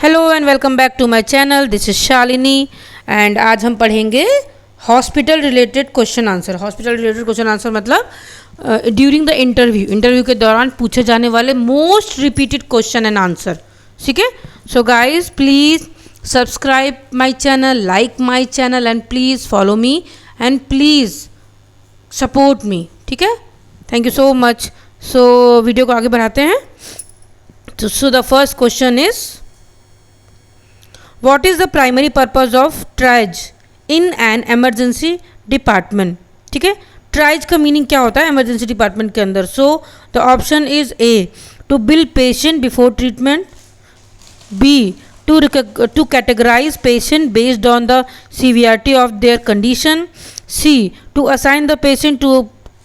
Hello and welcome back to my channel. This is Shalini and आज हम पढ़ेंगे hospital related question answer. Hospital related question answer मतलब during the interview के दौरान पूछे जाने वाले most repeated question and answer. ठीक है, so guys please subscribe my channel, like my channel and please follow me and please support me. ठीक है, thank you so much. So video को आगे बढ़ाते हैं। So the first question is What is the primary purpose of triage in an emergency department? ठीक है, triage का meaning क्या होता है emergency department के अंदर? So the option is A, to bill patient before treatment, B, to categorize patient based on the severity of their condition, C, to assign the patient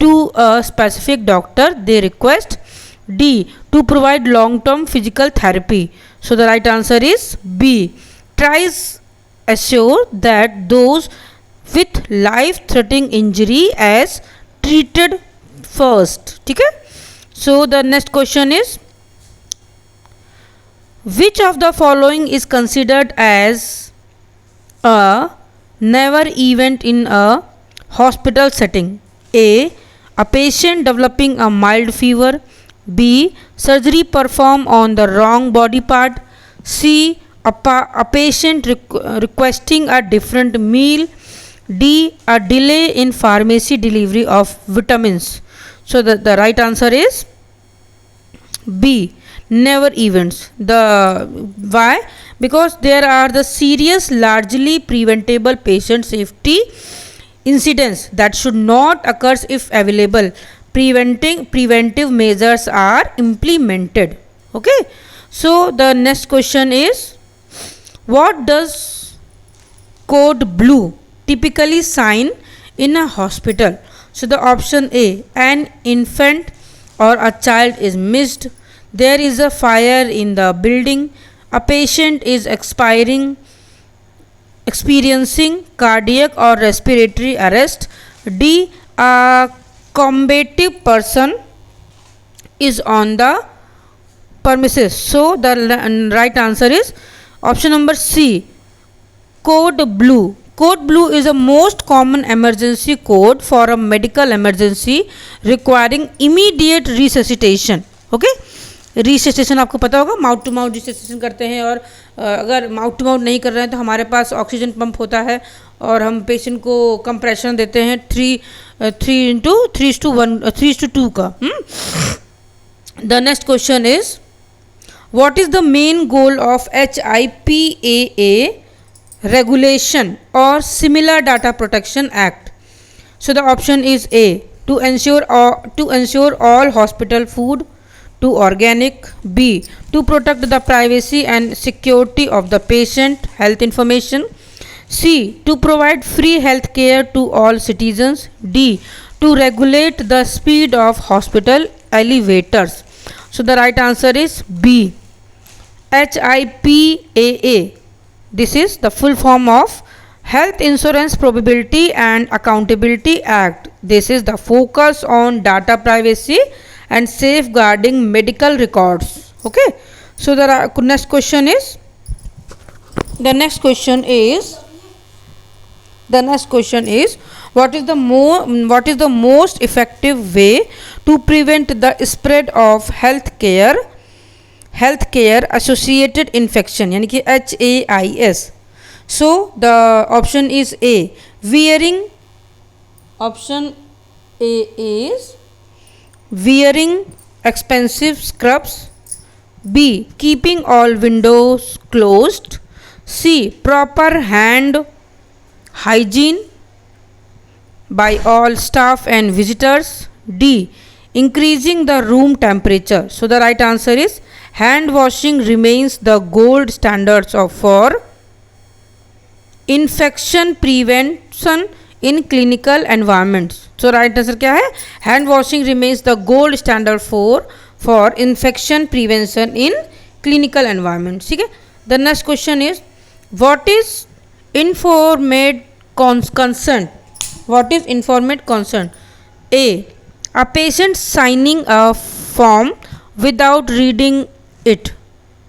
to a specific doctor they request, D, to provide long-term physical therapy. So the right answer is B. Tries assure that those with life-threatening injury as treated first. ठीक है, so the next question is which of the following is considered as a never event in a hospital setting? A patient developing a mild fever, B, surgery performed on the wrong body part, C, a patient requesting a different meal, D, a delay in pharmacy delivery of vitamins. So the right answer is B, never events. Why? Because there are the serious largely preventable patient safety incidents that should not occur if available preventive measures are implemented. Okay, so the next question is what does code blue typically sign in a hospital? So the option A, an infant or a child is missed, there is a fire in the building, a patient is experiencing cardiac or respiratory arrest, D, a combative person is on the premises. So the right answer is option number C, code blue. Code blue is the most common emergency code for a medical emergency requiring immediate resuscitation. Okay, resuscitation आपको पता होगा, mouth to mouth resuscitation करते हैं और अगर mouth to mouth नहीं कर रहे हैं तो हमारे पास ऑक्सीजन पंप होता है और हम पेशेंट को कंप्रेशन देते हैं 3:1 का। The next question is what is the main goal of HIPAA regulation or similar data protection act? So the option is A, to ensure all hospital food to organic, B, to protect the privacy and security of the patient health information, C, to provide free health care to all citizens, D, to regulate the speed of hospital elevators. So the right answer is B, HIPAA. This is the full form of Health Insurance Probability and Accountability Act. This is the focus on data privacy and safeguarding medical records. Okay, so the next question is what is the most effective way to prevent the spread of healthcare associated infection, यानी कि HAIS. So the option is A, wearing expensive scrubs, B, keeping all windows closed, C, proper hand hygiene by all staff and visitors, D, increasing the room temperature. So the right answer is hand washing remains the gold standards for infection prevention in clinical environments. So right answer क्या है? Hand washing remains the gold standard for infection prevention in clinical environments. ठीक है, the next question is what is informed consent? What is informed consent? A patient signing a form without reading it,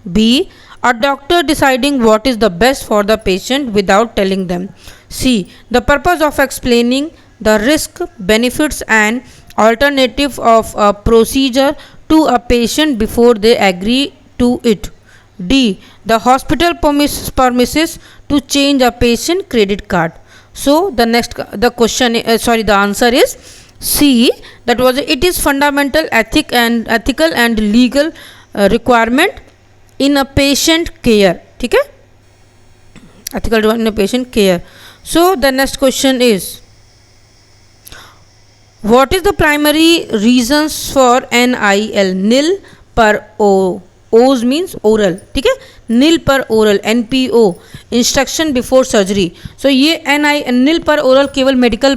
B. A doctor deciding what is the best for the patient without telling them. C. The purpose of explaining the risk, benefits, and alternative of a procedure to a patient before they agree to it. D. The hospital promises to change a patient credit card. So the answer is C. That was it is fundamental ethical and legal requirement in a patient care. ठीक है, ethical requirement in a patient care. So the next question is, what is the primary reasons for NIL? Nil per O. O's means oral. ठीक है, nil per oral NPO instruction before surgery. So ये nil per oral केवल medical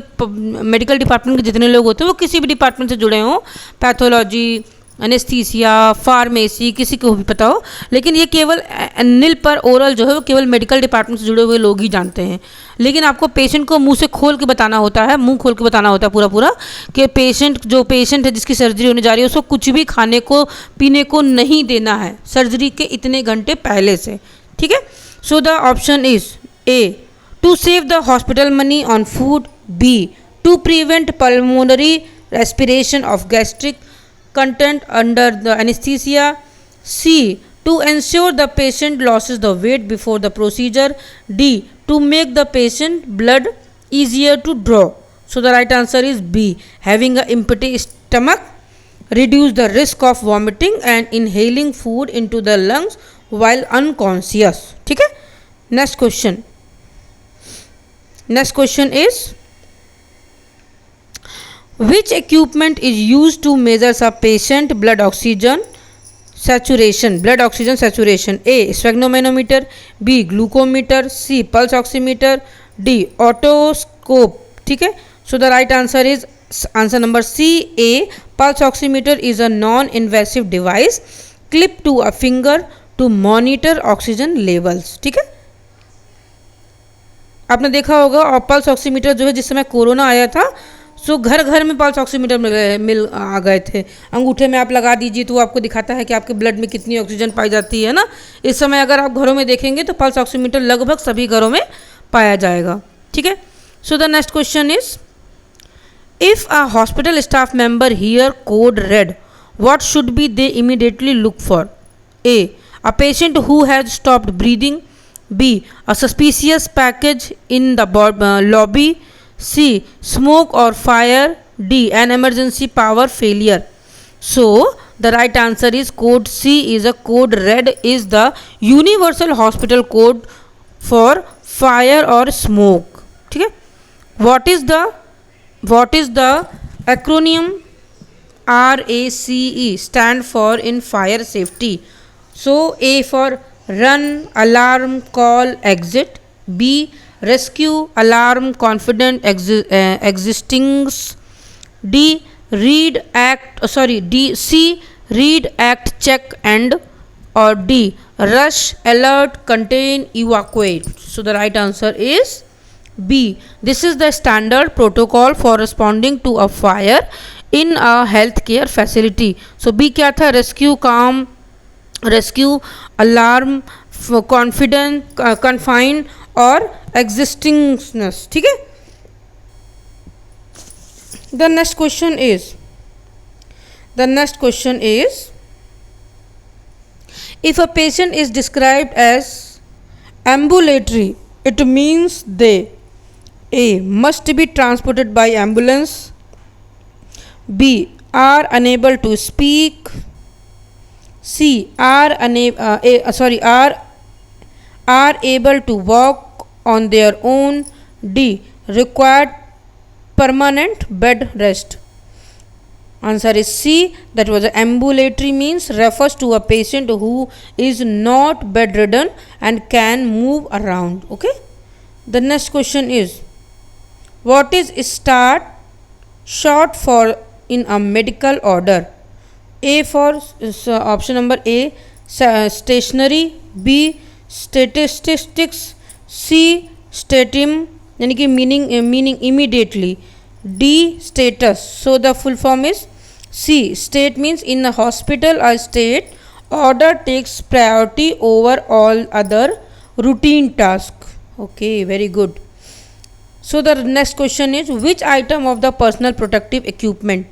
department के जितने लोग होते हैं वो किसी भी डिपार्टमेंट से जुड़े हों, पैथोलॉजी, एनेस्थीसिया, फार्मेसी, किसी को भी पता हो, लेकिन ये केवल नील पर ओरल जो है वो केवल मेडिकल डिपार्टमेंट से जुड़े हुए लोग ही जानते हैं. लेकिन आपको पेशेंट को मुंह से खोल के बताना होता है, मुंह खोल के बताना होता है पूरा कि पेशेंट है जिसकी सर्जरी होने जा रही है उसको कुछ भी खाने को पीने को नहीं देना है सर्जरी के इतने घंटे पहले से. ठीक है. So the option is A, to save the hospital money on food. B, to prevent pulmonary respiration of gastric content under the anesthesia. C, to ensure the patient loses the weight before the procedure. D, to make the patient blood easier to draw. So the right answer is B, having a empty stomach reduce the risk of vomiting and inhaling food into the lungs while unconscious. ठीक है. Next question is, which equipment is used to measure a patient blood oxygen saturation? A, sphygmomanometer. B, glucometer. C, pulse oximeter. D, otoscope. ठीक है. So the right answer is answer number C, A, pulse oximeter is a non-invasive device clipped to a finger to monitor oxygen levels. ठीक है. आपने देखा होगा और pulse oximeter जो है जिस समय कोरोना आया था सो घर घर में पल्स ऑक्सीमीटर मिल आ गए थे. अंगूठे में आप लगा दीजिए तो वो आपको दिखाता है कि आपके ब्लड में कितनी ऑक्सीजन पाई जाती है ना. इस समय अगर आप घरों में देखेंगे तो पल्स ऑक्सीमीटर लगभग सभी घरों में पाया जाएगा. ठीक है. So the next question is, if a hospital staff member here code red, what should be they immediately look for? A, a patient who has stopped breathing. B, a suspicious package in the lobby. C, smoke or fire. D, an emergency power failure. So the right answer is code C is a code red is the universal hospital code for fire or smoke. ठीक है. What is the acronym RACE stand for in fire safety? So A for run, alarm, call, exit. B, rescue, alarm, confident, existings. D, C, read, act, check, and. Or D, rush, alert, contain, evacuate. So the right answer is B. This is the standard protocol for responding to a fire in a healthcare facility. So B क्या था? rescue, calm, rescue, alarm, confident, confine और existingness. ठीक है. The next question is if a patient is described as ambulatory, it means they a must be transported by ambulance. B, are unable to speak. C, are able to walk on their own. D, required permanent bed rest. Answer is C, that was ambulatory means refers to a patient who is not bedridden and can move around. Okay. The next question is, what is START short for in a medical order? A for option number A, stationary. B, statistics. C, statim यानी कि meaning immediately. D, status. So the full form is C. State means in a hospital a state order takes priority over all other routine tasks. Okay, very good. So the next question is, which item of the personal protective equipment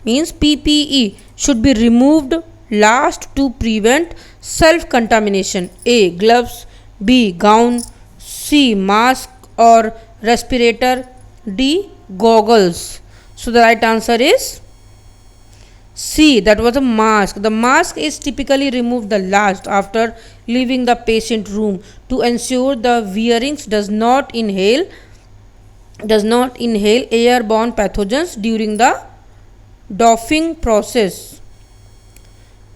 means PPE should be removed last to prevent self contamination? A, gloves. B, gown. C, mask or respirator. D, goggles. So the right answer is C, that was a mask. The mask is typically removed the last after leaving the patient room to ensure the wearings does not inhale airborne pathogens during the doffing process.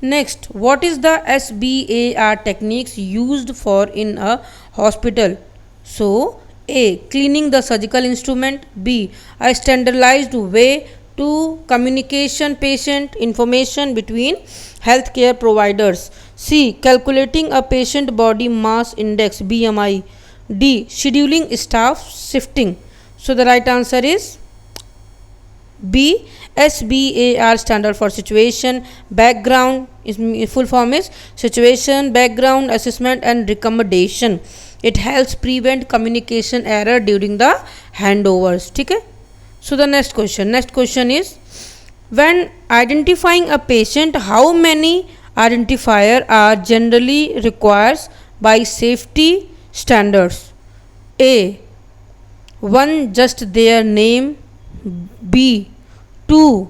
Next, what is the SBAR techniques used for in a hospital? So, A, cleaning the surgical instrument. B, a standardized way to communication patient information between healthcare providers. C, calculating a patient body mass index BMI. D, scheduling staff shifting. So the right answer is B, SBAR, standard for situation background, is full form is situation background assessment and recommendation. It helps prevent communication error during the handovers. ठीक है. So the next question is, when identifying a patient, how many identifier are generally required by safety standards? A, 1, just their name. B, 2,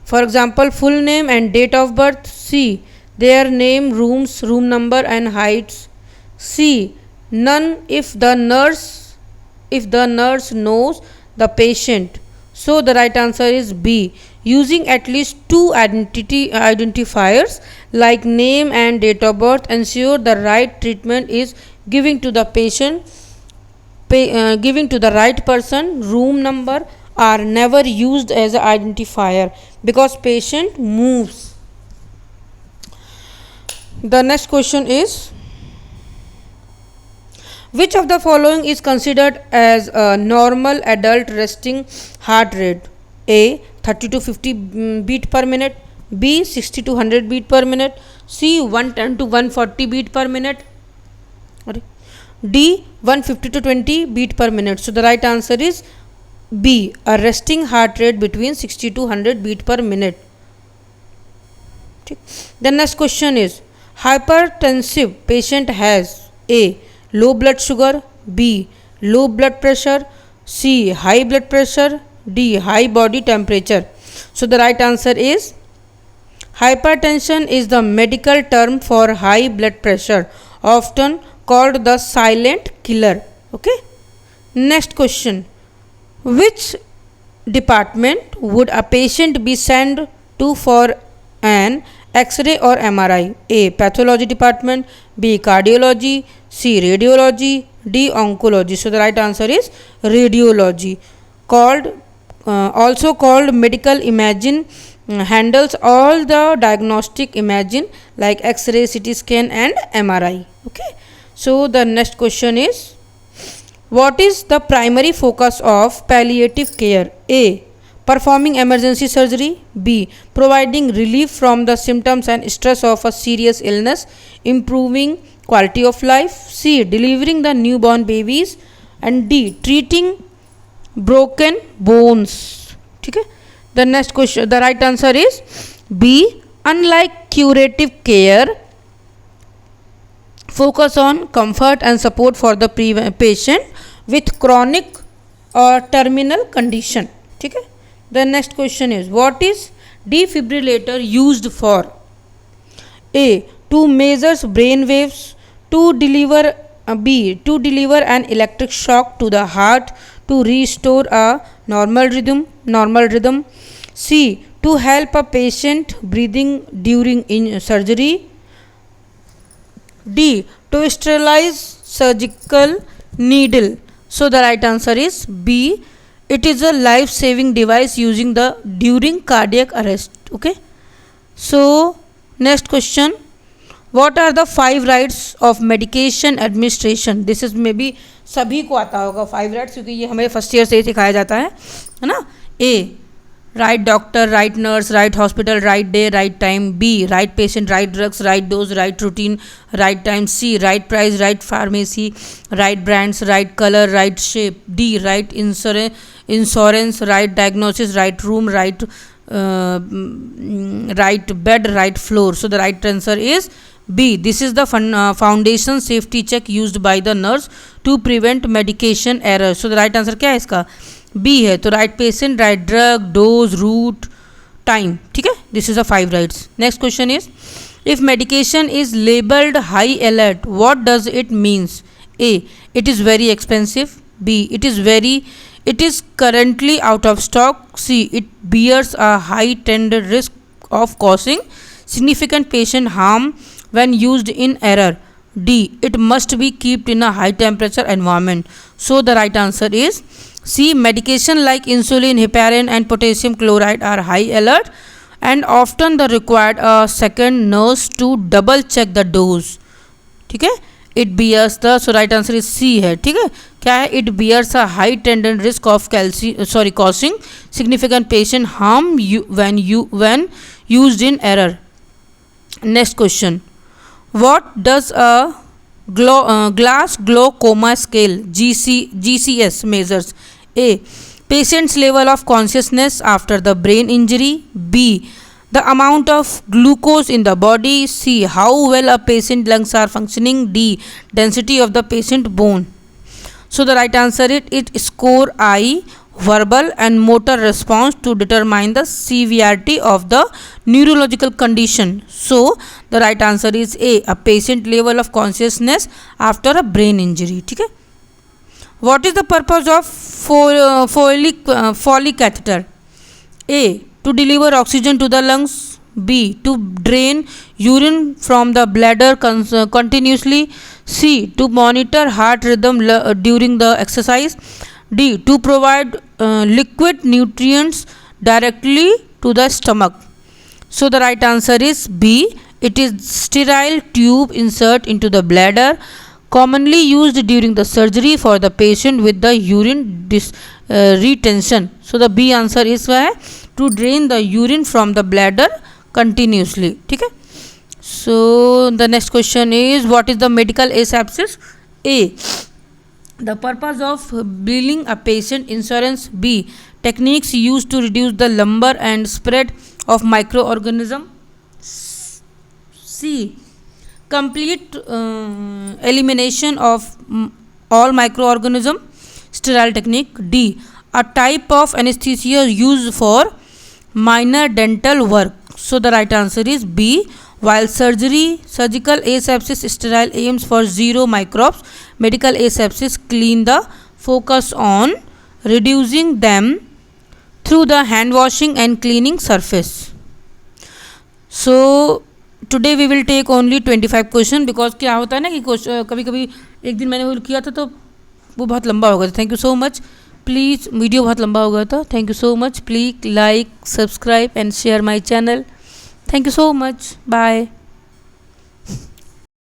for example, full name and date of birth. C, their name, room number and heights. C, none if the nurse knows the patient. So the right answer is B, using at least 2 identifiers like name and date of birth ensure the right treatment is given to the patient, giving to the right person. Room number are never used as an identifier because patient moves. The next question is, which of the following is considered as a normal adult resting heart rate? A, 30 to 50 beat per minute. B, 60 to 100 beat per minute. C, 110 to 140 beat per minute. D, 150 to 20 beat per minute. So the right answer is B, a resting heart rate between 60 to 100 beat per minute. The next question is, hypertensive patient has A, low blood sugar. B, low blood pressure. C, high blood pressure. D, high body temperature. So the right answer is hypertension is the medical term for high blood pressure, often called the silent killer. Okay. Next question, which department would a patient be sent to for an X-ray or MRI? A, pathology department. B, cardiology. C, radiology. D, oncology. So the right answer is radiology, also called medical imaging, handles all the diagnostic imaging like X-ray, CT scan and MRI. Okay. So the next question is, what is the primary focus of palliative care? A, performing emergency surgery. B, providing relief from the symptoms and stress of a serious illness, improving quality of life. C, delivering the newborn babies. And D, treating broken bones. Okay. The next question, the right answer is B, unlike curative care, focus on comfort and support for the patient with chronic or terminal condition. Okay. The next question is, what is defibrillator used for? A, to measure brain waves. To deliver B, to deliver an electric shock to the heart to restore a normal rhythm. C, to help a patient breathing during surgery. D, to sterilize surgical needle. So the right answer is B, it is a life saving device using the during cardiac arrest. Okay. So next question, what are the 5 rights of medication administration? This is may be सभी को आता होगा 5 rights, क्योंकि ये हमें first year से ही सिखाया जाता है ना. ए, right doctor, right nurse, right hospital, right day, right time. B, right patient, right drugs, right dose, right routine, right time. C, right price, right pharmacy, right brands, right color, right shape. D, right insurance, right diagnosis, right room, right bed, right floor. So the right answer is B. This is the foundation safety check used by the nurse to prevent medication error. So the right answer क्या है इसका? B है. तो right patient, right drug, dose, route, time. ठीक है? This is the 5 rights. Next question is, if medication is labeled high alert, what does it means? A, it is very expensive. B, it is currently out of stock. C, it bears a heightened risk of causing significant patient harm when used in error. D, it must be kept in a high temperature environment. So the right answer is C. Medication like insulin, heparin and potassium chloride are high alert and often the required a second nurse to double check the dose. ठीक है? It bears the, so right answer is C है. ठीक है? क्या है? It bears a high tendon risk of causing significant patient harm when used in error. Next question. What does a glass glaucoma scale GCS measures? A, patient's level of consciousness after the brain injury. B, the amount of glucose in the body. C, how well a patient's lungs are functioning. D, density of the patient bone. So the right answer is score I, verbal and motor response to determine the severity of the neurological condition. So the right answer is A, patient level of consciousness after a brain injury. ठीक है? What is the purpose of Foley catheter? A, to deliver oxygen to the lungs. B, to drain urine from the bladder continuously. C, to monitor heart rhythm during the exercise. D, to provide liquid nutrients directly to the stomach. So the right answer is B, it is sterile tube insert into the bladder, commonly used during the surgery for the patient with the urine retention. So the B answer is why to drain the urine from the bladder continuously. ठीक है? So the next question is, what is the medical asepsis? A, the purpose of billing a patient insurance. B, techniques used to reduce the number and spread of microorganism. C, complete elimination of all microorganism, sterile technique. D, a type of anesthesia used for minor dental work. So the right answer is B. While surgical asepsis sterile aims for 0 microbes, medical asepsis clean the focus on reducing them through the hand washing and cleaning surface. So today we will take only 25 question because क्या होता है ना कि कभी कभी एक दिन मैंने वो किया था तो वो बहुत लंबा हो गया था. Thank you so much. Please video बहुत लंबा हो गया था. Thank you so much. Please like, subscribe and share my channel. Thank you so much. Bye.